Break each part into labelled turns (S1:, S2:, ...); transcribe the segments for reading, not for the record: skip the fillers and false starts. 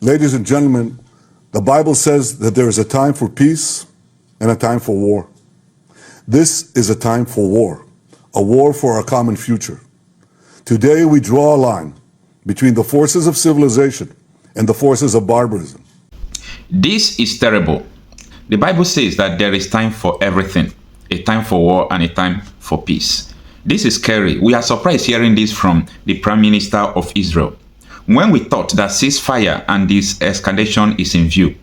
S1: Ladies and gentlemen, the Bible says that there is a time for peace and a time for war. This is a time for war, a war for our common future. Today we draw a line between the forces of civilization and the forces of barbarism.
S2: This is terrible. The Bible says that there is time for everything, a time for war and a time for peace. This is scary. We are surprised hearing this from the Prime Minister of Israel. When we thought that ceasefire and this escalation is in view,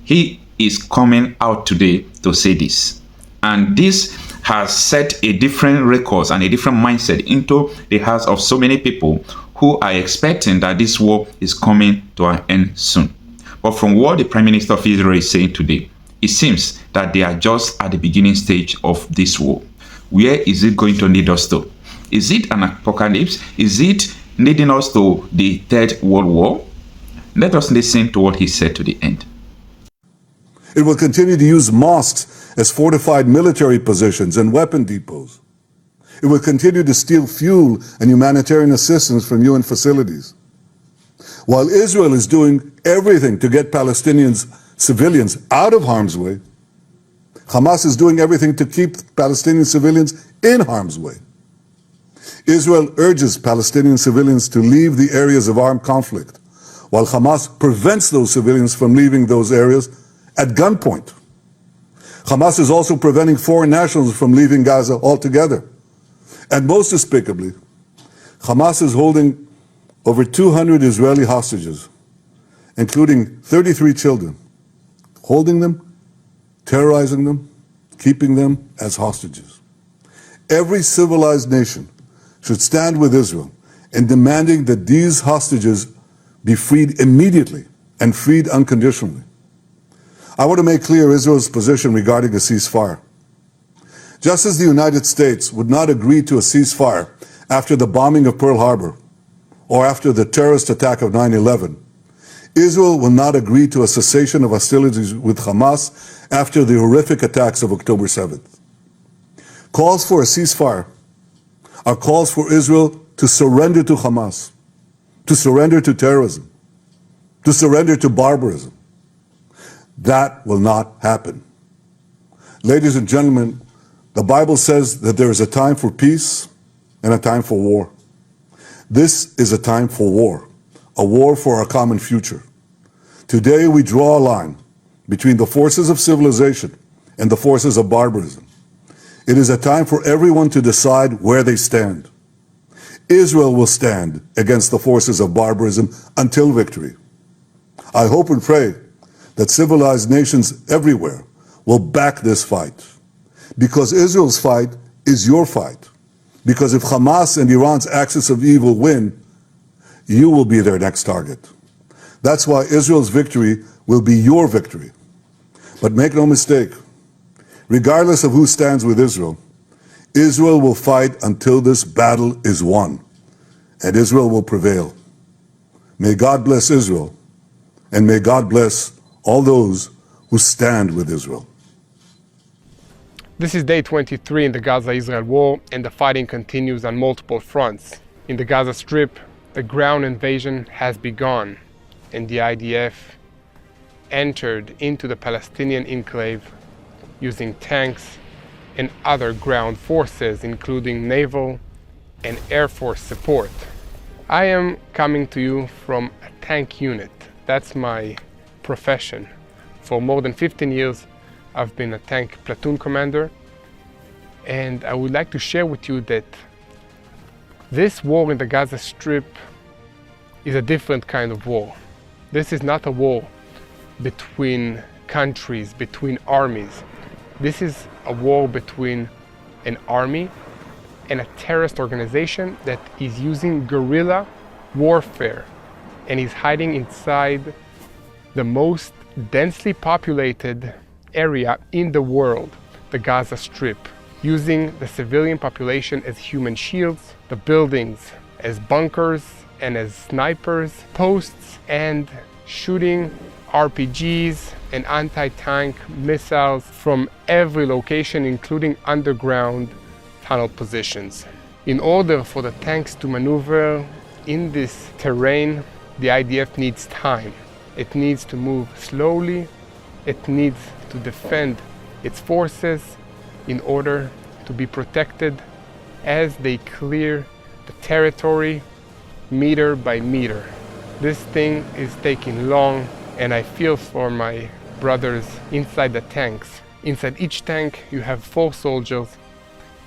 S2: he is coming out today to say this. And this has set a different record and a different mindset into the hearts of so many people who are expecting that this war is coming to an end soon. But from what the Prime Minister of Israel is saying today, it seems that they are just at the beginning stage of this war. Where is it going to lead us to? Is it an apocalypse? Is it leading us to the Third World War? Let us listen to what he said to the end.
S1: It will continue to use mosques as fortified military positions and weapon depots. It will continue to steal fuel and humanitarian assistance from UN facilities. While Israel is doing everything to get Palestinians, civilians, out of harm's way, Hamas is doing everything to keep Palestinian civilians in harm's way. Israel urges Palestinian civilians to leave the areas of armed conflict, while Hamas prevents those civilians from leaving those areas at gunpoint. Hamas is also preventing foreign nationals from leaving Gaza altogether. And most despicably, Hamas is holding over 200 Israeli hostages, including 33 children, holding them, terrorizing them, keeping them as hostages. Every civilized nation should stand with Israel in demanding that these hostages be freed immediately and freed unconditionally. I want to make clear Israel's position regarding a ceasefire. Just as the United States would not agree to a ceasefire after the bombing of Pearl Harbor or after the terrorist attack of 9/11, Israel will not agree to a cessation of hostilities with Hamas after the horrific attacks of October 7th. Calls for a ceasefire are calls for Israel to surrender to Hamas, to surrender to terrorism, to surrender to barbarism. That will not happen. Ladies and gentlemen, the Bible says that there is a time for peace and a time for war. This is a time for war, a war for our common future. Today we draw a line between the forces of civilization and the forces of barbarism. It is a time for everyone to decide where they stand. Israel will stand against the forces of barbarism until victory. I hope and pray that civilized nations everywhere will back this fight. Because Israel's fight is your fight. Because if Hamas and Iran's axis of evil win, you will be their next target. That's why Israel's victory will be your victory. But make no mistake, regardless of who stands with Israel, Israel will fight until this battle is won, and Israel will prevail. May God bless Israel, and may God bless all those who stand with Israel.
S3: This is day 23 in the Gaza-Israel war, and the fighting continues on multiple fronts. In the Gaza Strip, the ground invasion has begun, and the IDF entered into the Palestinian enclave using tanks and other ground forces, including naval and air force support. I am coming to you from a tank unit. That's my profession. For more than 15 years, I've been a tank platoon commander, and I would like to share with you that this war in the Gaza Strip is a different kind of war. This is not a war between countries, between armies. This is a war between an army and a terrorist organization that is using guerrilla warfare and is hiding inside the most densely populated area in the world, the Gaza Strip, using the civilian population as human shields, the buildings as bunkers and as snipers, posts, and shooting RPGs and anti-tank missiles from every location, including underground tunnel positions. In order for the tanks to maneuver in this terrain, the IDF needs time. It needs to move slowly. It needs to defend its forces in order to be protected as they clear the territory meter by meter. This thing is taking long, and I feel for my brothers inside the tanks. Inside each tank you have 4 soldiers.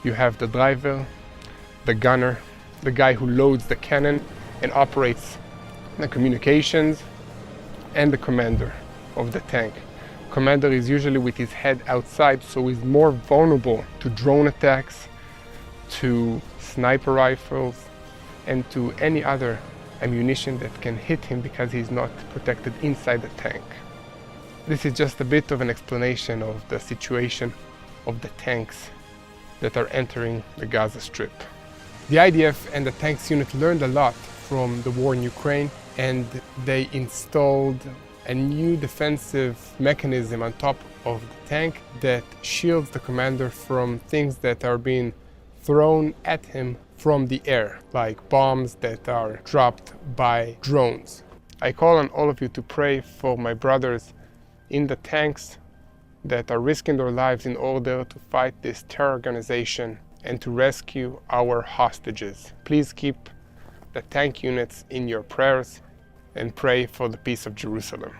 S3: You have the driver, the gunner, the guy who loads the cannon and operates the communications, and the commander of the tank. Commander is usually with his head outside, so he's more vulnerable to drone attacks, to sniper rifles, and to any other ammunition that can hit him because he's not protected inside the tank. This is just a bit of an explanation of the situation of the tanks that are entering the Gaza Strip. The IDF and the tanks unit learned a lot from the war in Ukraine, and they installed a new defensive mechanism on top of the tank that shields the commander from things that are being thrown at him from the air, like bombs that are dropped by drones. I call on all of you to pray for my brothers in the tanks that are risking their lives in order to fight this terror organization and to rescue our hostages. Please keep the tank units in your prayers and pray for the peace of Jerusalem.